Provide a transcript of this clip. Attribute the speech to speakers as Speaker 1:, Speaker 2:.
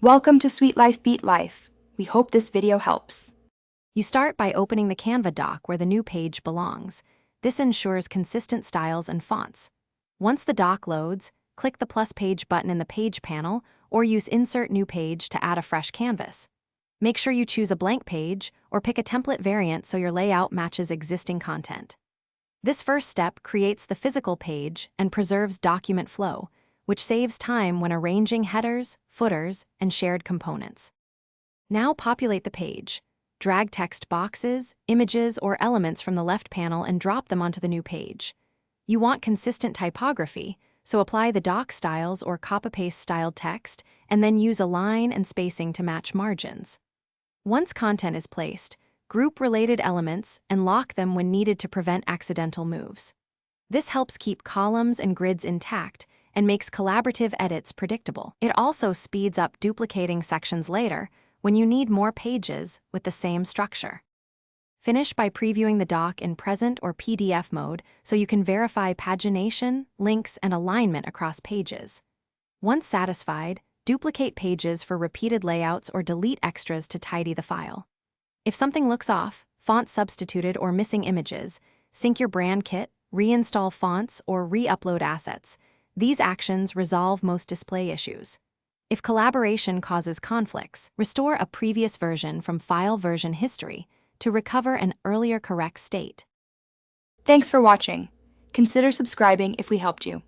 Speaker 1: Welcome to Sweet Life Beat Life. We hope this video helps.
Speaker 2: You start by opening the Canva doc where the new page belongs. This ensures consistent styles and fonts. Once the doc loads, click the plus page button in the page panel or use Insert New Page to add a fresh canvas. Make sure you choose a blank page or pick a template variant so your layout matches existing content. This first step creates the physical page and preserves document flow, which saves time when arranging headers, footers, and shared components. Now populate the page. Drag text boxes, images, or elements from the left panel and drop them onto the new page. You want consistent typography, so apply the doc styles or copy-paste styled text, and then use align and spacing to match margins. Once content is placed, group related elements and lock them when needed to prevent accidental moves. This helps keep columns and grids intact and makes collaborative edits predictable. It also speeds up duplicating sections later when you need more pages with the same structure. Finish by previewing the doc in present or PDF mode so you can verify pagination, links, and alignment across pages. Once satisfied, duplicate pages for repeated layouts or delete extras to tidy the file. If something looks off, fonts substituted, or missing images, sync your brand kit, reinstall fonts, or re-upload assets. These actions resolve most display issues. If collaboration causes conflicts, restore a previous version from file version history to recover an earlier correct state.
Speaker 1: Thanks for watching. Consider subscribing if we helped you.